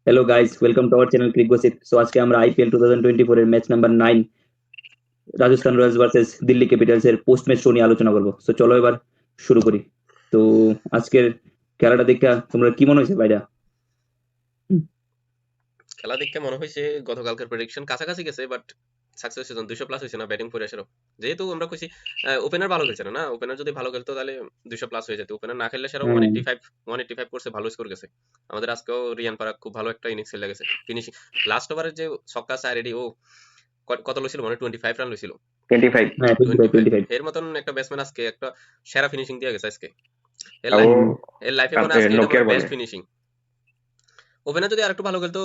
Hello guys, welcome to our channel crick gossip. So আজকে আমরা IPL 2024 এর match number 9 Rajasthan royals versus Delhi capitals এর post match show নিয়ে আলোচনা করব। সো চলো এবার শুরু করি। তো আজকের খেলাটা দেখা তোমরা কি মনে হয়েছে ভাইরা? খেলা দেখে মনে হয়েছে গতকালকের প্রেডিকশন কাছাকাছি গেছে, বাট সাকসেস সিজন 200 প্লাস হয়েছে না ব্যাটিং করে এসেরও। যেহেতু আমরা কইছি ওপেনার ভালো খেলছে না, ওপেনার যদি ভালো খেলতো তাহলে 200 প্লাস হয়ে যেত। ওপেনার না খেললে সেরকম হ্যাঁ, 185 করছে, ভালো স্কোর গেছে। আমাদের আজকেও রিয়ান পারাক খুব ভালো একটা ইনিংস খেলে গেছে। ফিনিশিং লাস্ট ওভারের যে ছক্কা সাইরেডি ও কত লইছিল, মানে 25 রান লইছিল। 25 হ্যাঁ, 25 25 25। এর মতন একটা ব্যাটসম্যান আজকে একটা সেরা ফিনিশিং দিয়ে গেছে আজকে। এর তাও লাইফ এর লাইফে মনে হয় আজকে এটা নোকিয়ার বলে বেস্ট ফিনিশিং। ওপেনার যদি আরেকটু ভালো খেলতো,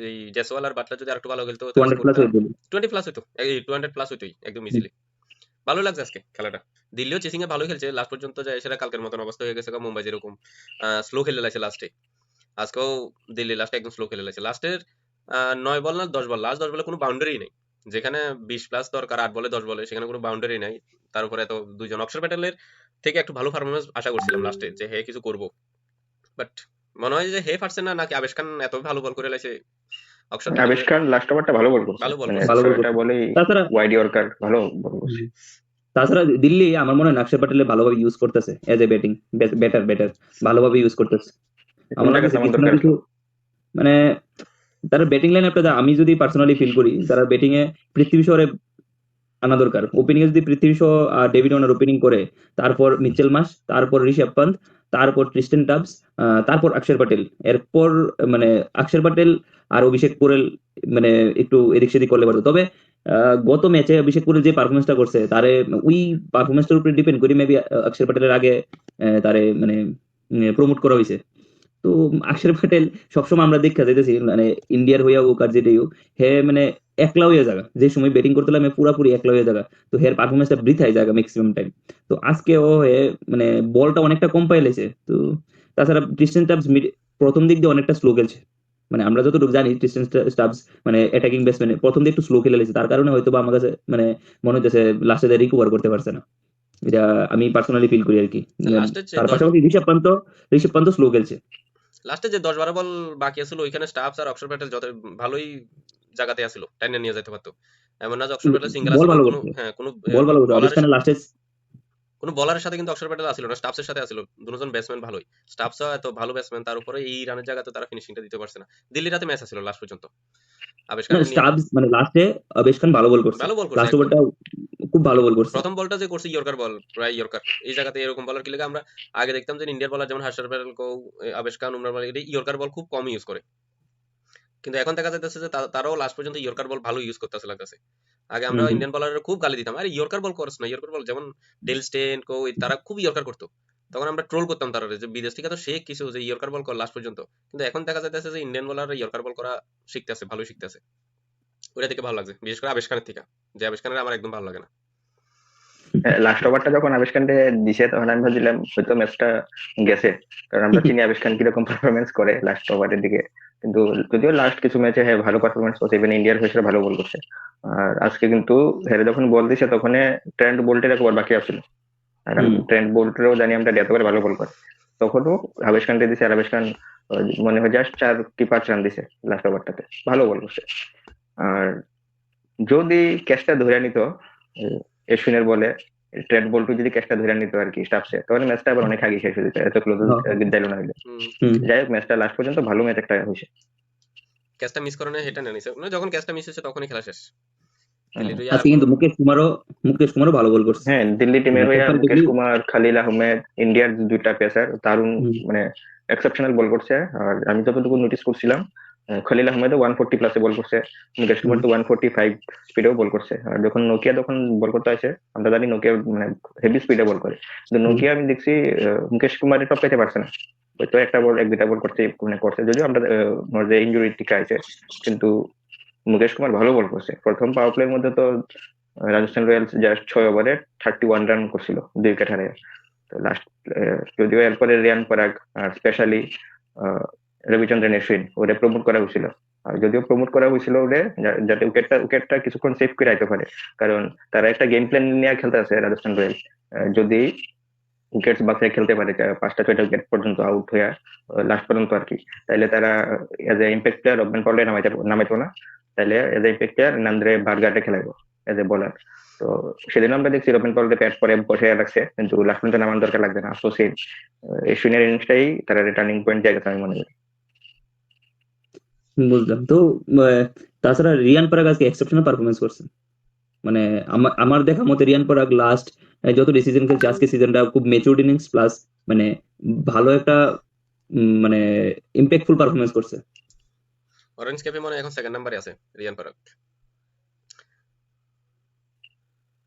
এই জেসওয়াল আর বাটলার যদি আরেকটু ভালো খেলতো তাহলে 200 প্লাস স্কোরটা হয়ে গেল। 20 প্লাস হতো, এই 200 প্লাস হতোই একদম ইজিলি। ভালো লাগছে আজকে খেলাটা। দিল্লিও চেসিং এ ভালো খেলছে লাস্ট পর্যন্ত, যায় সেটা কালকের মতন অবস্থা হয়ে গেছে মুম্বাই যেরকম স্লো খেলে লাগছে লাস্টে। আজকেও দিল্লি লাস্টে একদম স্লো খেলে লাগছে লাস্টের 9 বল না 10 বল, লাস্ট 10 বলে কোনো বাউন্ডারি নেই। যেখানে 20 প্লাস দরকার 8 বলে 10 বলে, সেখানে কোনো বাউন্ডারি নাই। তার উপরে এত দুইজন অক্ষর প্যাটেলের থেকে একটু ভালো পারফরমেন্স আশা করছিলাম লাস্টে, যে হে কিছু করবো। বাট মনে হয় যে হে পারছে না, নাকি আবেশ খান এত ভালো বল করে লাগছে অক্ষর আবেশ প্যাটেলের। খান লাস্ট ওভারটা ভালো বল করছে, ভালো বল মানে করছে ভালো বল ছয়টা করছে। বলেই তাছাড়া ওয়াইড ইয়র্কার ভালো বল করছে। হুম, তাছাড়া দিল্লি আমার মনে হয় অক্ষর প্যাটেল ভালোভাবে ইউজ করতেছে এজ এ ব্যাটিং ব্যাটার ভালোভাবে ইউজ করতেছে। কোন আমার জায়গায় লাগতেছে নামান কিছু না দরকার কিছু, ছিল? মানে তারা ব্যাটিং লাইন আপটা আমি যদি পার্সোনালি ফিল করি, তারা ব্যাটিং এ পৃথ্বী শহরে আনা দরকার। ওপেনিং এ যদি পৃথ্বী শো আর ডেভিড ওয়ার্নার ওপেনিং করে, তারপর মিচেল মাস, তারপর ঋষভ পান্ত, তারপর ক্রিস্টেন টাবস, তারপর অক্ষর প্যাটেল, এরপর মানে অক্ষর প্যাটেল আর অভিষেক পোরেল মানে একটু এদিক সেদিক করলে পারতো। তবে গত ম্যাচে অভিষেক পোরেল যে পারফরমেন্সটা করছে, তারে ওই পারফরমেন্সটার উপরে ডিপেন্ড করি মেবি অক্ষর প্যাটেলের আগে তারে মানে প্রমোট করা হয়েছে। তো অক্ষর প্যাটেল সবসময় আমরা দেখা যাইতেছি মানে ইন্ডিয়ার হইয়া হোক আর যেটাই হোক, হে মানে একলা হইয়া জায়গা যে সময় ব্যাটিং করতে লাগলে পুরাপুরি একলা হইয়া জায়গা। তো হের পারফরমেন্সটা বৃথায় জায়গা ম্যাক্সিমাম টাইম। তো আজকে ও হে মানে বলটা অনেকটা কম পাইলেছে। তো তাছাড়া ক্রিস্টেন স্টাবস প্রথম দিক দিয়ে অনেকটা স্লো খেলছে। মানে আমরা যতটুকু জানি ক্রিস্টেন স্টাবস মানে অ্যাটাকিং ব্যাটসম্যান প্রথম দিকে একটু স্লো খেলে লেছে, তার কারণে হয়তো বা আমার কাছে মানে মনে হইতেছে লাস্টে রিকভার করতে পারছে না। এটা আমি পার্সোনালি ফিল করি আর কি। লাস্টের যে তার 10 পাশাপাশি ঋষভ পান্ত স্লো খেলছে। লাস্টে যে 10-12 বল বাকি আছিল ওইখানে স্টাফস আর অক্ষর প্যাটেল যত ভালোই জায়গাতে আছিল, টাইনে নিয়ে যেতে পারতো। এমন না যে অক্ষর প্যাটেল সিঙ্গেল বল আছিল, ভালো কোনো করছে, হ্যাঁ কোনো বল ভালো করছে। আবেশ বলারের খানের লাস্টে কোনো বলারের সাথে কিন্তু অক্ষর প্যাটেল আছিল না, স্টাফসের সাথে আছিল। দুজন ব্যাটসম্যান ভালোই, স্টাফসও এত ভালো ব্যাটসম্যান, তার উপরে এই রানের জায়গাতে তারা ফিনিশিংটা দিতে পারছে না। দিল্লির রাতে ম্যাচ আছিল লাস্ট পর্যন্ত, আবেশ না খানের নিয়ে স্টাবস মানে লাস্টে আবেশ খান ভালো বল করছে। ভালো বল করছে লাস্ট একদম। ওভারটা খুব ভালো বল করছে। প্রথম বলটা যে করছে ইয়র্কার বল, প্রায় ইয়র্কার। এই জায়গাতে এরকম বলার কি লাগে আমরা আগে দেখতাম যে ইন্ডিয়ার বলার যেমন হার্ষার প্যাটেল কো আবেশ খান উমরান মালিক ইয়র্কার বল খুব কম ইউজ করে। কিন্তু এখন দেখা যাচ্ছে যে তারাও লাস্ট পর্যন্ত ইয়র্কার বল ভালো ইউজ করতেছে লাগতেছে। আগে আমরা হুম হুম। ইন্ডিয়ান বলারের খুব গালি দিতাম, আরে ইয়র্কার বল করছ না, ইয়র্কার বল যেমন ডেল স্টেন কো তারা খুব ইয়র্কার করতো। তখন আমরা ট্রোল করতাম তারা, যে বিদেশ থেকে তো শেখ কিছু যে ইয়র্কার বল কর লাস্ট পর্যন্ত। কিন্তু এখন দেখা যাচ্ছে যে ইন্ডিয়ান বলার ইয়র্কার বল করা শিখতেছে, ভালো শিখতেছে। ওটা থেকে ভালো লাগছে, বিশেষ করে আবেশ খানের থেকে। যে আবেশ খানের আমার একদম ভালো লাগে না। লাস্ট ওভারটা যখন আবেশ খানকে দিছে তখন আমি ভাবছিলাম হয়তো ম্যাচটা গেছে, কারণ আমরা চিনি আবেশ খান কিরকম পারফরমেন্স করে লাস্ট ওভারের দিকে। কিন্তু যদিও লাস্ট কিছু ম্যাচে হ্যাঁ ভালো পারফরমেন্স করছে, ইভেন ইন্ডিয়ার হয়ে ভালো বল করছে। আর আজকে কিন্তু হেরে যখন বল দিছে তখন ট্রেন্ট বোল্টের এক ওভার বাকি আছিল। আর হুম। ট্রেন্ট বোল্টেরও জানি আমরা এত করে ভালো বল করে, তখনও আবেশ খানকে দিছে। আর আবেশ খান মনে হয় জাস্ট 4 কি 5 রান দিছে লাস্ট ওভারটাতে, ভালো বল করছে। আর যদি ক্যাচটা ধরে নিত এশ্বিনের বলে, ট্রেন্ট বোল্ট যদি ক্যাচটা ধরে নিত আর কি স্টাফসে, তাহলে ম্যাচটা আবার অনেক আগে শেষ হয়ে যেত, এত ক্লোজ হ্যাঁ, হ্যাঁ। যাইলো না হইলে। হুম। হুম। যাই হোক ম্যাচটা লাস্ট পর্যন্ত ভালো ম্যাচ একটা হয়েছে। ক্যাচটা মিস করে না, হেটা না নিছে, মানে যখন ক্যাচটা মিস হয়েছে তখনই খেলা শেষ। দিল্লি তো আর আজকে কোনো। কিন্তু মুকেশ কুমারও ভালো বল করছে। হ্যাঁ, দিল্লি মানে টিমের হয়ে মুকেশ কম্পারেটিভলি। কুমার, খালিল আহমেদ, ইন্ডিয়ার দুইটা পেসার দারুণ, মানে এক্সেপশনাল বল করছে। আর আমি যতটুকু নোটিস করছিলাম, খলিল আহমেদও 140 প্লাসে বল করছে, মুকেশ কুমার তো 145 স্পিডেও বল করছে। আর যখন নোকিয়া যখন বল করতে আসে, আমরা জানি নোকিয়া মানে হেভি স্পিডে বল করে, কিন্তু নোকিয়া আমি দেখছি মুকেশ কুমারের টপ পেতে পারছে না। হয়তো একটা বল এক দুটা বল করছে, মানে করছে যদিও আমরা ওর যে ইঞ্জুরি টিকা আছে, কিন্তু মুকেশ কুমার ভালো বল করছে। প্রথম পাওয়ার প্লের মধ্যে তো রাজস্থান রয়্যালস জাস্ট 6 ওভারে 31 রান করছিল 2 উইকেট হারিয়ে। তো লাস্ট যদিও এরপরে রিয়ান পরাগ আর স্পেশালি রবিচন্দ্রন অশ্বিন ওরে প্রমোট করা হয়েছিল। আর যদিও প্রমোট করা হয়েছিল ওরে যাতে উইকেটটা কিছুক্ষণ সেভ করে রাখতে পারে, কারণ তারা একটা গেম প্ল্যান নিয়ে খেলতে আছে রাজস্থান রয়্যালস। যদি উইকেটস বাঁচিয়ে খেলতে পারে, 5টা 6টা উইকেট পর্যন্ত আউট হয়ে লাস্ট পর্যন্ত আর কি, তাহলে তারা as a impact player Rovman Powell নামাইতো না, তাহলে as a impact player Nandre ভার্গাটে খেলাইবো এজ এ বোলার। তো সেদিন আমরা দেখছি রবেন পল্লে প্যাট পরে বসে রাখছে, কিন্তু লাস্ট পর্যন্ত নামানো দরকার লাগবে না। আফসোস এই সুইনের ইনিংসটাই তারা টার্নিং পয়েন্ট জায়গা আমি মনে করি। বুঝলাম। তো তাছাড়া রিয়ান পরাগ আজকে এক্সেপশনাল পারফরমেন্স করছে। মানে আমার দেখা মতে রিয়ান পরাগ লাস্ট যত ডিসিশন খেলছে আজকে সিজনটা খুব ম্যাচিউরড ইনিংস প্লাস মানে ভালো একটা মানে ইম্প্যাক্টফুল পারফরমেন্স করছে। অরেঞ্জ ক্যাপে মনে হয় এখন সেকেন্ড নাম্বারে আছে রিয়ান পরাগ।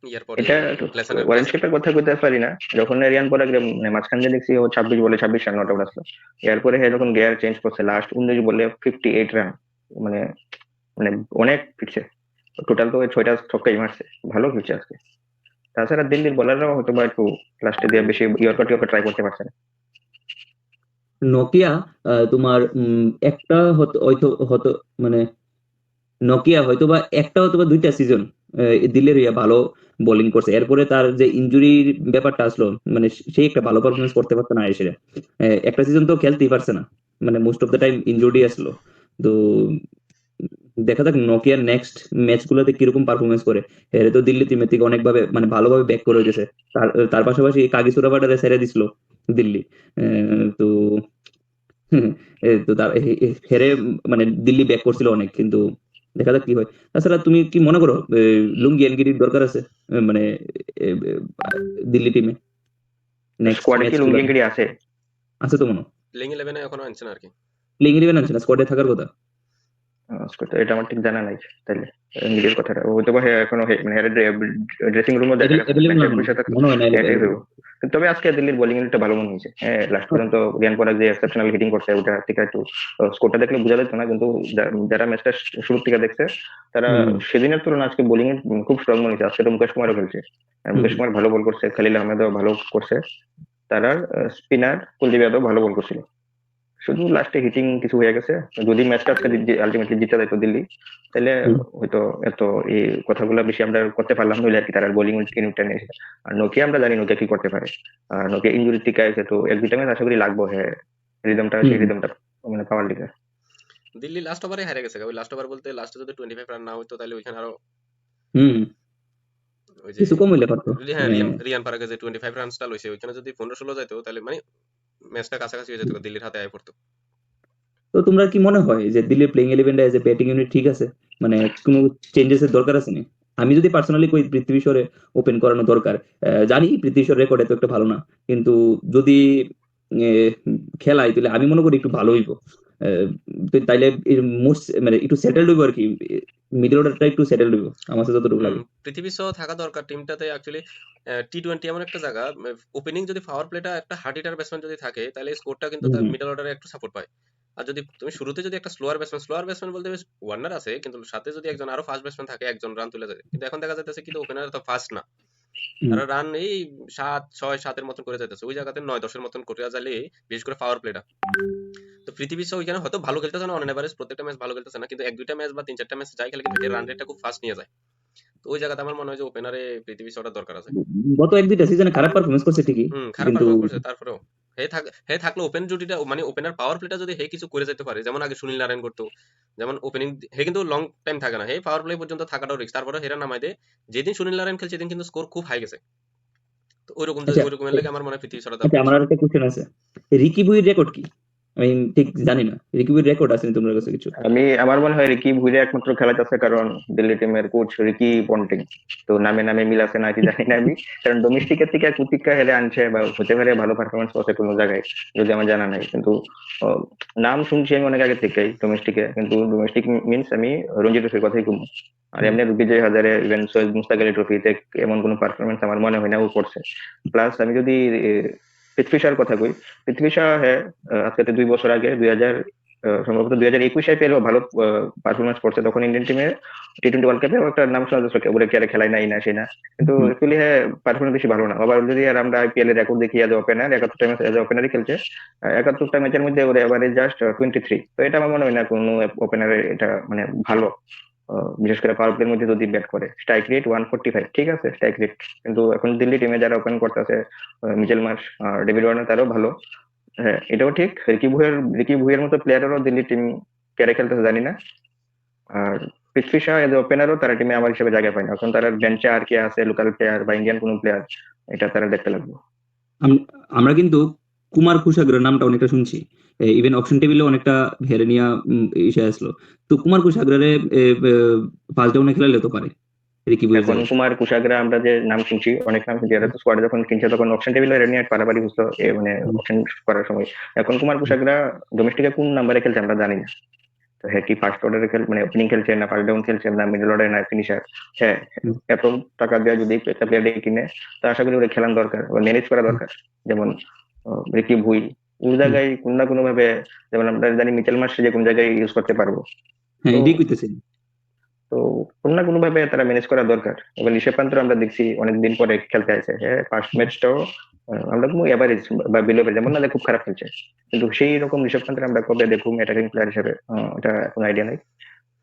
ইয়ার পরে এটা অরেঞ্জ ক্যাপের কথা কইতে পারি না, যখন রিয়ান পরাগ মানে মাঝখান দিয়ে দেখছি ও 26 বলে 26 রান নট আউট আসলো, এরপরে যখন গিয়ার চেঞ্জ করছে লাস্ট 19 বলে 58 রান, মানে মানে অনেক ফিরছে, টোটাল তো 6টা ছক্কাই মারছে, ভালো ফিরছে আজকে। তাছাড়া দিল্লির বোলাররাও হয়তো বা একটু লাস্টে দিয়ে বেশি ইয়র্কার ট্রাই করতে পারছে না। নোকিয়া তোমার একটা হয়তো হয়তো মানে নোকিয়া হয়তোবা একটা হয়তোবা 2টা সিজন দিল্লির ভালো বোলিং করছে, এরপরে তার যে ইনজুরির ব্যাপারটা আসলো মানে সেই একটা ভালো পারফরমেন্স করতে পারছে না এসে, একটা সিজন তো খেলতেই পারছে না, মানে most of the time injury আসলো। তো দেখা যাক নোকিয়ার নেক্সট ম্যাচ গুলোতে কিরকম পারফরমেন্স করে। এর তো দিল্লি টিমের থেকে অনেকভাবে মানে ভালোভাবে ব্যাক করে গেছে। তার তার পাশাপাশি কাগিসোরা বার্ডারে ছেড়ে দিছিল দিল্লি। তো তো তার হেরে মানে দিল্লি ব্যাক করছিল অনেক, কিন্তু দেখা যাক কি হয়। তাছাড়া তুমি কি মনে করো লুঙ্গি এনগিরির দরকার আছে মানে দিল্লি টিমে নেক্সট স্কোয়াডে ম্যাচ কি গুলোতে? লুঙ্গিঙ্গিরি আছে? আছে তো মনে হয়। প্লেইং 11 এখনো আনছে না আর কি। প্লেইং ইলেভেন আছে না, স্কোয়াডে থাকার কথা। এটা আমার ঠিক জানা নাই তাহলে ইংলিশের কথাটা হয়তো বা এখনো মানে ড্রেসিং রুমও দেখা গেছে এভেলেবল ম্যাচের বিষয়টা মনে হয় না এটাই হইব। তবে আজকে দিল্লির বোলিং একটা ভালো মনে হয়েছে, লাস্ট পর্যন্ত রিয়ান পরাগ যে এক্সেপশনাল হিটিং করছে ওটা থেকে একটু স্কোরটা দেখলে বোঝা যেত না, কিন্তু যারা ম্যাচটা শুরু থেকে দেখছে তারা সেদিনের তুলনায় আজকে বোলিং এর খুব স্ট্রং মনে হচ্ছে। আজকে তো মুকেশ কুমারও খেলছে, মুকেশ কুমার ভালো বল করছে, খালিল আহমেদও ভালো করছে, তারা স্পিনার কুলদীপ যাদব ভালো বল করছিল, শুধু লাস্টে হিটিং কিছু হয়ে গেছে। যদি ম্যাচটা আজকে আলটিমেটলি জিতে যেত দিল্লি, তাহলে হয়তো এত এই কথাগুলো বেশি আমরা করতে পারলাম নইলে আর কি, তারা বোলিং ইউনিটটা নিয়ে এসেছে। আর নোকিয়া আমরা জানি নোকিয়া কি করতে পারে, আর নোকিয়া ইঞ্জুরি টিকা আছে, তো 1-2টা ম্যাচ আশা করি লাগবো হ্যাঁ রিদমটা সেই রিদমটা মানে পাওয়ার লিগে। দিল্লি লাস্ট ওভারে হেরে গেছে, ওই লাস্ট ওভার বলতে লাস্টে যদি 25 রান না হইতো তাহলে ওইখানে আরো ওই যে কিছু কম হইলে পারতো। হ্যাঁ রিয়ান পরাগে যে 25 রানসটা লইছে ওইখানে যদি 15-16 যাইতো তাহলে মানে ম্যাচটা কাছাকাছি হয়ে যেত, দিল্লির হাতে আয় পড়তো। তো তোমরা কি মনে হয় যে দিল্লির প্লেইং ইলেভেনটা এজ এ ব্যাটিং ইউনিট ঠিক আছে, মানে কোনো চেঞ্জেস এর দরকার আছে না? আমি যদি পার্সোনালি কই পৃথ্বী শোরে ওপেন করানো দরকার। জানি পৃথ্বী শোর রেকর্ড এত একটা ভালো না, কিন্তু যদি খেলাই তাহলে আমি মনে করি একটু ভালো হইব। তো তাইলে মোস্ট মানে একটু সেটেলড হইব আর কি, মিডল অর্ডারটা একটু সেটেলড হইব আমার কাছে যতটুকু লাগে। পৃথিবী সহ থাকা দরকার টিমটাতে অ্যাকচুয়ালি। টি-20 এমন একটা জায়গা, ওপেনিং যদি পাওয়ার প্লেটা একটা হার্ড হিটার ব্যাটসম্যান যদি থাকে তাহলে স্কোরটা কিন্তু তার মিডল অর্ডারে একটু সাপোর্ট পায়। আর যদি তুমি শুরুতে যদি একটা স্লোয়ার ব্যাটসম্যান বলতে বেশ ওয়ার্নার আছে, কিন্তু সাথে যদি একজন আরো ফাস্ট ব্যাটসম্যান থাকে একজন রান তুলে যায়, কিন্তু এখন দেখা যাচ্ছে কিন্তু ওপেনার তো ফাস্ট না, তারা রান এই 7-6-7 এর মতন করে যাইতেছে, ওই জায়গাতে 9-10 এর মতন করে যাইলে বিশেষ করে পাওয়ার প্লেটা। তো পৃথিবী সহ ওইখানে হয়তো ভালো খেলতেছে না, অন এভারেজ প্রত্যেকটা ম্যাচ ভালো খেলতেছে না, কিন্তু 1-2টা ম্যাচ বা 3-4টা ম্যাচ যাই খেলে কিন্তু রান রেটটা খুব ফাস্ট নিয়ে যায়। তো ওই জায়গাতে আমার মনে হয় যে ওপেনারে পৃথিবী শটার দরকার আছে। গত 1-2টা সিজনে খারাপ পারফরমেন্স করছে ঠিকই, খারাপ কিন্তু পারফরম্যান্স করছে, তারপরেও হে থাকলে ওপেন জুটিটা মানে ওপেনার পাওয়ার প্লেটা যদি হে কিছু করে যেতে পারে, যেমন আগে সুনীল নারায়ণ করতো, যেমন ওপেনিং হে কিন্তু লং টাইম থাকে না, হে পাওয়ার প্লে পর্যন্ত থাকাটাও রিস্ক, তারপরে হেরা নামাই দেয়। যেদিন সুনীল নারায়ণ খেলছে সেদিন কিন্তু স্কোর খুব হাই গেছে। তো ওইরকম আচ্ছা ওইরকমের লাগে আমার মনে হয় পৃথিবী শটা আচ্ছা দরকার। আমার আর একটা কোশ্চেন আছে, রিকি বুইর রেকর্ড কি? আমি ঠিক জানি না, রিকি বুইর রেকর্ড আছে তোমার কাছে কিছু? আমার মনে হয় রিকি ভুইয়া একমাত্র খেলাতে কারণ দিল্লি টিমের কোচ রিকি পন্টিং, তো নামে নামে মিল আছে নাকি জানি না আমি, কারণ ডোমেস্টিকের থেকে কুতিকা হেলে আনছে বা হতে পারে ভালো পারফরমেন্স করছে কোনো জায়গায়, যদি আমার জানা নাই, কিন্তু নাম শুনছি আমি অনেক আগে থেকেই ডোমেস্টিকে, কিন্তু ডোমেস্টিক মিনস আমি রঞ্জি ট্রফির কথাই কম। আর এমনি বিজয় হাজারে ইভেন সৈয়দ মুস্তাক আলী ট্রফিতে এমন কোনো পারফরমেন্স আমার মনে হয় না ও করছে। প্লাস আমি যদি পৃথ্বী শাহর কথা কই, পৃথ্বী শাহ হ্যাঁ আজকে 2 বছর আগে সম্ভবত 2021 IPL ভালো পারফরমেন্স করছে, তখন ইন্ডিয়ান টিমে টি-20 ওয়ার্ল্ড কাপে একটা নাম শোনা যাচ্ছে ওরে কি আর খেলায় নাই না সেই না, কিন্তু অ্যাকচুয়ালি হ্যাঁ পারফরমেন্স বেশি ভালো না। আবার যদি আর আমরা IPL এর রেকর্ড দেখি, এজ ওপেনার 71টা ম্যাচ এজ ওপেনারই খেলছে, 71টা ম্যাচের মধ্যে ওর এভারেজ জাস্ট 23। তো এটা আমার মনে হয় না কোনো ওপেনারের এটা মানে ভালো, বিশেষ করে পাওয়ার প্লের মধ্যে যদি ব্যাট করে। স্ট্রাইক রেট 145, ঠিক আছে স্ট্রাইক রেট, কিন্তু এখন দিল্লি টিমে যারা ওপেন করতেছে মিচেল মার্শ আর ডেভিড ওয়ার্নার তারও ভালো। হ্যাঁ এটাও ঠিক, রিকি ভুইয়ের মতো প্লেয়ারেরও দিল্লি টিম কেড়ে খেলতেছে জানি না। আর পৃথ্বী শাহ এজ ওপেনারও তারা টিমে আমার হিসেবে জায়গা পায় না, এখন তারা বেঞ্চে আর কে আছে লোকাল প্লেয়ার বা ইন্ডিয়ান কোন প্লেয়ার, এটা তারা দেখতে লাগবে। আমরা কিন্তু কুমার কুশাগ্রের নামটা অনেকটা শুনছি, ইভেন অপশন টেবিলে অনেকটা হেরেনিয়া ইসে আসলো। তো কুমার কুশাগ্রে ফার্স্ট ডাউনে খেলালে তো পারে রিকি বুয়ের এখন জায়গায়। কুমার কুশাগ্রা আমরা যে নাম শুনছি, অনেক নাম শুনছি, এরা তো স্কোয়াডে যখন কিনছে তখন অপশন টেবিলে রেনিয়াট পারাপারি বুঝতো মানে হুম, অপশন করার সময়। এখন কুমার কুশাগ্রা ডোমেস্টিকে কোন নাম্বারে খেলছে আমরা জানি না, তো হ্যাঁ কি ফার্স্ট অর্ডারে মানে ওপেনিং খেলছে না ফার্স্ট ডাউন খেলছে না মিডল অর্ডারে না ফিনিশার। হ্যাঁ হুম, এত টাকা দেওয়া যদি একটা প্লেয়ারকে কিনে, তা আশা করি ওরা খেলানো দরকার, ম্যানেজ করা হুম, দরকার। যেমন রিকি ভুই ওই হুম। জায়গায় কোন না কোনো ভাবে, যেমন আমরা জানি মিচেল মার্শ যে কোন জায়গায় ইউজ করতে পারবো। হ্যাঁ, তো এটাই কইতেছি। তো কোনো না কোনো ভাবে তারা ম্যানেজ করা দরকার। এবার ঋষভ পান্তর আমরা দেখছি অনেকদিন পরে খেলতে আছে, হ্যাঁ ফার্স্ট ম্যাচটাও আমরা কোনো এভারেজ বা বিলো এভারেজ যেমন না যে খুব খারাপ খেলছে, কিন্তু সেই রকম ঋষভ পান্তর আমরা কবে দেখুম অ্যাটাকিং প্লেয়ার হিসেবে, এটা কোনো আইডিয়া নাই।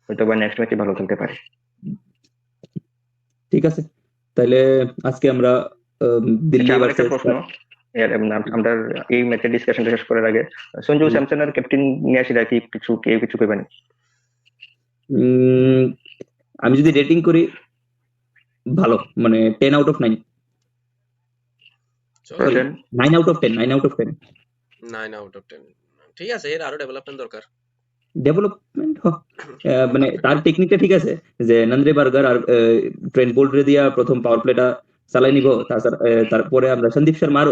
হয়তো বা নেক্সট ম্যাচে ভালো খেলতে পারে। ঠিক আছে, তাহলে আজকে আমরা আচ্ছা দিল্লি আমার একটা ভার্সেস। প্রশ্ন, আমরা এই ম্যাচের ডিসকাশনটা শেষ করার আগে সঞ্জু স্যামসনের ক্যাপ্টেন নিয়ে আসি কি কেউ কিছু কইবেন? আমি যদি রেটিং করি, ভালো, মানে 10/9, চলো সরি, রোশন 9/10, 9/10। 9/10। ঠিক আছে, এর আরো ডেভেলপমেন্ট দরকার। ডেভেলপমেন্ট মানে তার টেকনিকটা ঠিক আছে, যে নন্দ্রে বার্গার আর ট্রেন্ট বোল্টরে দিয়া প্রথম পাওয়ার প্লেটা চালাই নিব, তারপরে আমরা সন্দীপ শর্মা আর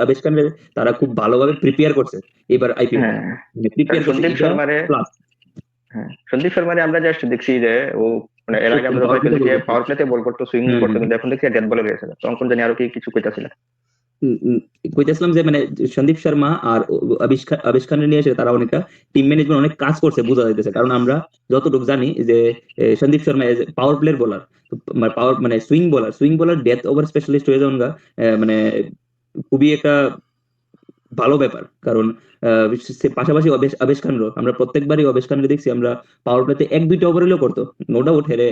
আবিষ্কার তারা খুব ভালোভাবে প্রিপেয়ার করছে এবার আইপিএল, হ্যাঁ মানে প্রিপেয়ার করছে সন্দীপ এটা শর্মারে, প্লাস। হ্যাঁ সন্দীপ শর্মারে আমরা জাস্ট দেখছি যে ও মানে এর আগে আমরা পাওয়ার যতবার প্লেতে খেলছি বল যে করছে। পাওয়ার প্লেতে বল করতো সুইং হ্যাঁ, করতো, হ্যাঁ। কিন্তু এখন দেখছি ডেথ বলে রয়েছে, তখন জানি আরো কি কিছু কইতাছিল। উম, উম, কইতেছিলাম যে মানে সন্দীপ শর্মা আর আবিশ খানের নিয়ে এসে তারা অনেকটা টিম ম্যানেজমেন্ট অনেক কাজ করছে বোঝা যাইতেছে, কারণ আমরা যতটুকু জানি যে সন্দীপ শর্মা পাওয়ার প্লেয়ার বোলার, পাওয়ার মানে swing bowler death over specialist হয়ে যাওয়া মানে খুবই একটা ভালো ব্যাপার, কারণ সে পাশাপাশি আবেশ খানরও আমরা প্রত্যেকবারই আবেশ খানকে দেখছি আমরা পাওয়ার প্লেতে 1-2টা ওভার হলেও করতো, নো ডাউট হেরে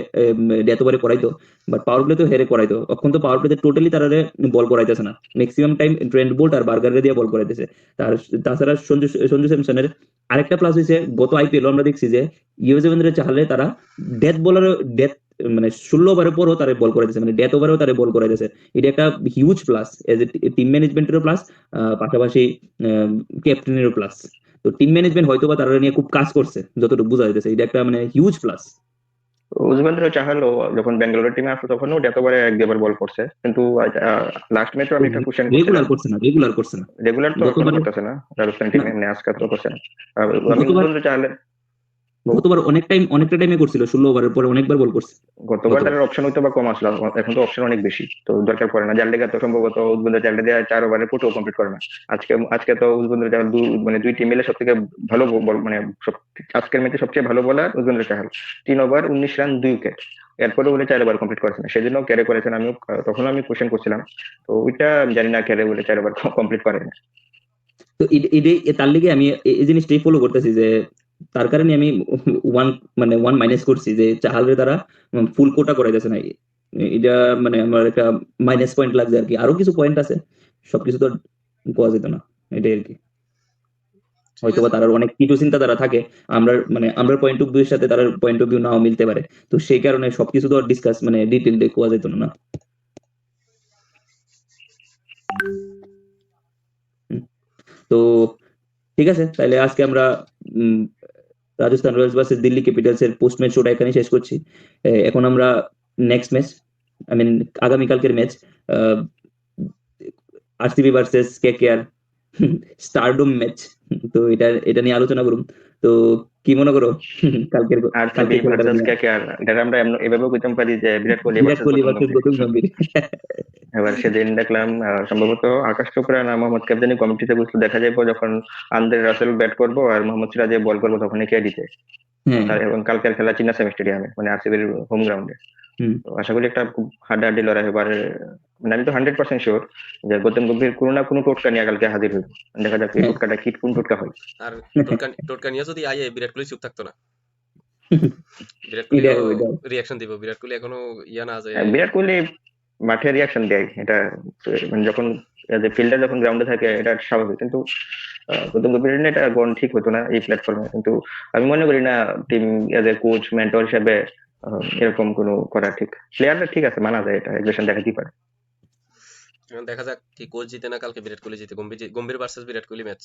ডেথ ওভারে করাইতো, বাট পাওয়ার প্লেতেও হেরে করাইতো। এখন তো পাওয়ার প্লেতে টোটালি তারা বল করাইতেছে না, ম্যাক্সিমাম টাইম ট্রেন্ট বোল্ট আর বার্গারে দিয়ে বল করাইতেছে। তার তাছাড়া সঞ্জু স্যামসনের আরেকটা প্লাস হয়েছে, গত আইপিএল আমরা দেখছি যে ইউজেবেন্দ্র চাহালে তারা ডেথ বোলার, ডেথ মানে 16 ওভারের পরও তারা বল করাইতেছে, মানে ডেথ ওভারেও তারা বল করাইতেছে। এটা একটা huge plus as a team ম্যানেজমেন্টেরও প্লাস, পাশাপাশি ক্যাপ্টেনেরও প্লাস। তো টিম ম্যানেজমেন্ট হয়তো বা তারা নিয়ে খুব কাজ করছে যতটুকু বোঝা যাইতেছে, এটা একটা মানে হিউজ প্লাস। উজবেন্দ্র চাহাল যখন ব্যাঙ্গালোরের টিমে আসলো তখনও ডেথ ওভারে এক দুবার বল করছে, কিন্তু লাস্ট ম্যাচও আমি একটা কোশ্চেন করছিলাম। রেগুলার করছে না। রেগুলার তো এখনো গতবারে করতেছে না রাজস্থান না, টিমে, এমনি আজকে তো করছে না। আমি গতবার উজবেন্দ্র চাহালে গতবার অনেকটা টাইমে করছিল, 16 ওভারের পরে অনেকবার বল করছে গতবার গতবার। তার অপশন হয়তো বা কম আসলো, এখন তো অপশন অনেক বেশি, তো দরকার পড়ে না। জালডেকা তো সম্ভবত উজবেন্দ্র চাহালে দিয়ে 4 ওভারে পুরো কমপ্লিট করে না। আজকে তো উজবেন্দ্র চাহাল মানে দুই টিম মিলে সব থেকে ভালো বল মানে আজকের ম্যাচে সবচেয়ে ভালো bowler Yuzvendra Chahal. 3 over 19 run 2 wicket, এরপরে বলে 4 ওভার কমপ্লিট করেছে না, সেজন্য ক্যারে করেছেন। তখন আমি কোশ্চেন করছিলাম, তো ওইটা জানি না ক্যারে বলে 4 ওভার কমপ্লিট করে না। তো তার লিগে আমি এই জিনিসটাই ফলো করতেছি, যে তার কারণে আমি ওয়ান ওয়ান মাইনাস করছি, যে চাহালরে তারা ফুল কোটা করাইতেছে না। এটা মানে আমার একটা মাইনাস পয়েন্ট লাগছে আর কি, আরো কিছু পয়েন্ট আছে, সবকিছু তো কোয়া যেত না, এটাই আর কি। ঠিক হয়তোবা আছে। তার অনেক কিছু চিন্তাধারা থাকে, আমরা পয়েন্ট অফ ভিউর সাথে তার পয়েন্ট অফ ভিউ নাও মিলতে পারে, তো সেই কারণে সবকিছু তো ডিসকাস মানে ডিটেইল কোয়া যেত না। হুম। তো ঠিক আছে, তাহলে আজকে আমরা um, Rajasthan royals versus Delhi capitals এর পোস্ট ম্যাচ শোটা এখানে শেষ করছি। এখন আমরা নেক্সট ম্যাচ, আই মিন আগামীকালকের match, RCB versus KKR, stardom match, তো এটা নিয়ে আলোচনা করুন। তো কি মনে করো কালকের আরসিবি কালকের খেলাটা ভার্সেস নিয়ে? কেকেআর, এটা আমরা এভাবেও কইতে পারি যে বিরাট কোহলি বিরাট ভার্সেস কোহলি গৌতম ভার্সেস গম্ভীর। গৌতম গম্ভীর। এবার সেদিন দেখলাম সম্ভবত আকাশ চোপড়া না মোহাম্মদ ক্যাপ্টেনি কমিটিতে বসলে দেখা যাবে যখন আন্দ্রে রাসেল ব্যাট করবো আর মোহাম্মদ সিরাজ বল করবো তখনই কে দিতে। হ্যাঁ। এবং কালকের খেলা চিন্নাস্বামী স্টেডিয়ামে মানে আরসিবির হোম গ্রাউন্ডে। হুম। তো আশা করি একটা খুব হাড্ডাহাড্ডি লড়াই হবে। আর মানে আমি তো 100% শিওর যে গৌতম গম্ভীর কোনো না কোনো টোটকা নিয়ে কালকে হাজির হইব। দেখা যাক এই হ্যাঁ। টোটকাটা কোন টোটকা হয়। আর টোটকা নিয়ে যদি আইয়ে বিরাট কোহলি চুপ থাকতো না। বিরাট এটা কোহলিও ওইটা রিয়াকশন দিব, বিরাট কোহলি এখনো ইয়া না যে বিরাট কোহলি মাঠে রিয়াকশন দেয়, এটা মানে যখন ফিল্ডার যখন গ্রাউন্ডে থাকে এটা স্বাভাবিক, কিন্তু গৌতম গম্ভীর জন্য এটা গণ ঠিক হতো না এই প্ল্যাটফর্মে। কিন্তু আমি মনে করি না team as a coach mentor হিসেবে এরকম কোনো করা ঠিক। প্লেয়াররা ঠিক আছে, মানা যায়, এটা এগ্রেশন দেখাতেই পারে। এখন দেখা যাক কি কোচ জিতে না কালকে বিরাট কোহলি জিতে, গম্ভীর ভার্সেস বিরাট কোহলি ম্যাচ।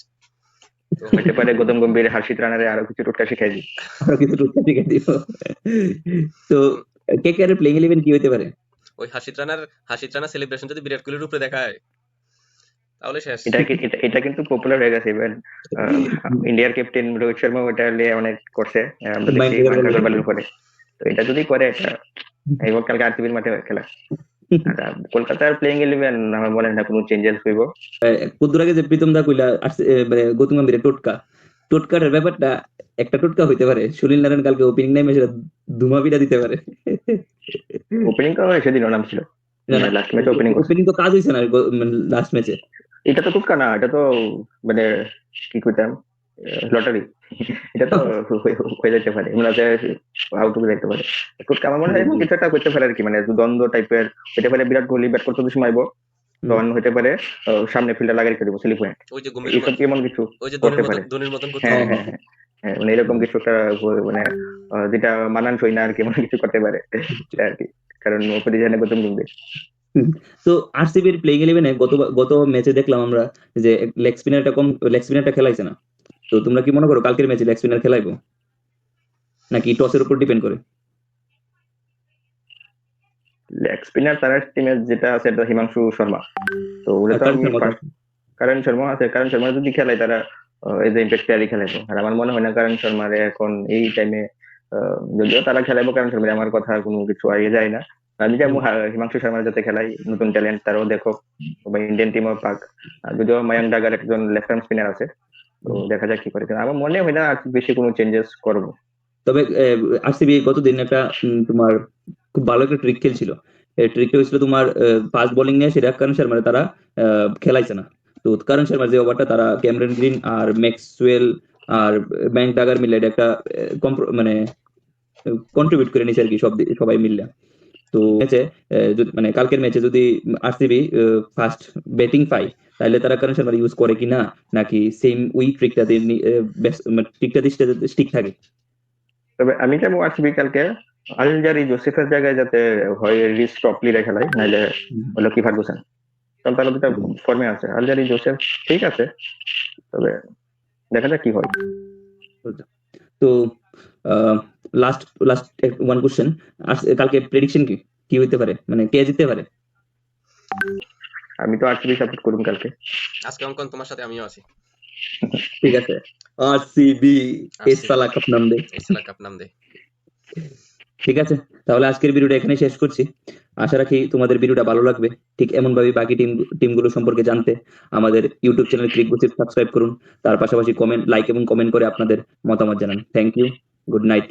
তো হতে পারে গৌতম গম্ভীর হার্ষিত রানারে আরো কিছু টোটকা শিখাই দিই। আরো কিছু টুকটাক শিখাই দিব। তো KKR এর প্লেইং 11 কি হইতে পারে? ওই হাসিত রানা সেলিব্রেশন যদি বিরাট কোহলির উপরে দেখায় তাহলে শেষ। এটা কিন্তু পপুলার হয়ে গেছে। ইভেন ইন্ডিয়ার ক্যাপ্টেন রোহিত শর্মা ওটা নিয়ে অনেক করছে, আমরা দেখছি মায়াঙ্ক মায়াঙ্ক আগরওয়াল। আগরওয়ালের উপরে। তো এটা যদি করে, এটা এবং কালকে আরসিবির মাঠে খেলা। আর কলকাতার প্লেইং 11 আমার মনে হয় না কোনো চেঞ্জেস হইব। কদ্দুর আগে যে প্রীতম দা কইলা মানে গৌতম গম্ভীরের টোটকার ব্যাপারটা একটা টোটকা হইতে পারে, সুনীল নারায়ণ কালকে ওপেনিং নামে সেটা ধুমাপিটা দিতে পারে। ওপেনিং তো সেদিন নাম ছিল, না না, লাস্ট ম্যাচে ওপেনিং করছে। ওপেনিং তো কাজ হইছে না লাস্ট ম্যাচে। এটা তো টুটকা না, এটা তো মানে কি কইতাম, লটারি। এটা তো হয়ে যেতে পারে, মানে আউট হয়ে যেতে পারে। টুটকা আমার মনে হয় এমন কিছু একটা করতে পারে আর কি, মানে দ্বন্দ্ব টাইপের হতে পারে। বিরাট কোহলি ব্যাট করতে সময় আইবো, তখন হতে পারে সামনে ফিল্ডার লাগাই করে দিব স্লিপ পয়েন্ট, ওই যে এইসব এমন কিছু ওই যে করতে পারে। ধোনির মতন করতে হ্যাঁ হবে। হ্যাঁ হ্যাঁ হ্যাঁ, মানে এরকম কিছু একটা মানে যেটা মানানসই না আর কি, এমন কিছু করতে পারে এটা আর কি, কারণ অপোজিশনে গৌতম গম্ভীর। তো আরসিবির প্লেইং 11 গত ম্যাচে দেখলাম আমরা যে লেগ স্পিনারটা খেলাইছে না। তো তোমরা কি মনে করো কালকের ম্যাচে লেগ স্পিনার খেলাইবো নাকি টসের উপর ডিপেন্ড করে? লেগ স্পিনার তার টিমের যেটা আছে এটা হিমাংশু শর্মা। তো ওটা তো আমি কারণ শর্মা যদি খেলায় তারা এই যে ইম্প্যাক্ট প্লেয়ারই খেলাইবো। আর আমার মনে হয় না কারণ শর্মারে এখন এই টাইমে, যদিও তারা খেলাইবো কারণ শর্মা, আমার কথা কোনো কিছু আগে যায় না। আমি যেমন হিমাংশু শর্মার যাতে খেলাই, নতুন ট্যালেন্ট তারও দেখো, বা ইন্ডিয়ান টিমও পাক। আর যদিও মায়াঙ্ক ডাগার একজন লেফট আর্ম স্পিনার আছে, তো দেখা যাক কি করে। আমার মনে হয় না আর বেশি কোনো চেঞ্জেস করবো। তবে আরসিবি গতদিন একটা তোমার খুব ভালো একটা ট্রিক খেলছিল। ট্রিকটা হয়েছিল তোমার ফাস্ট বোলিং নিয়ে, সেটা কারণ শর্মার তারা খেলাইছে না। তো কারণ শর্মার যে ওভারটা তারা ক্যামেরন গ্রিন আর ম্যাক্সওয়েল আর ব্যাংক ডাগার মিলে এটা একটা মানে কন্ট্রিবিউট করে নিছে আর কি, সবাই মিললে। তো ম্যাচে মানে কালকের ম্যাচে যদি আরসিবি ফার্স্ট ব্যাটিং পায়, তাহলে তারা কারণ শর্মা ইউজ করে কিনা, নাকি সেম ওই ট্রিকটা স্টিক থাকে? তবে আমি যেমন আরসিবি কালকে আলজারি জোসেফের জায়গায় যাতে হয় রিস টপলিরে খেলাই, নাইলে হলো কি ফার্গুসন, কারণ তারা দুটা ফর্মে আছে। আলজারি জোসেফ ঠিক আছে, তবে দেখা যাক কি হয়। তো লাস্ট ওয়ান কোশ্চেন, কালকে প্রেডিকশন কি হইতে পারে, মানে কে জিততে পারে? আমি তো আরসিবি সাপোর্ট করুম কালকে। আজকে অঙ্কন তোমার সাথে আমিও আছি। ঠিক আছে, আরসিবি এসসালা কাপ নাম দে। ঠিক আছে, তাহলে আজকের ভিডিওটা এখানে শেষ করছি। আশা রাখি তোমাদের ভিডিওটা ভালো লাগবে। ঠিক এমন ভাবে বাকি টিমগুলো সম্পর্কে জানতে আমাদের ইউটিউব চ্যানেল ক্লিক গোসিপ সাবস্ক্রাইব করুন। তার পাশাপাশি লাইক এবং কমেন্ট করে আপনাদের মতামত জানান। Thank you, good night.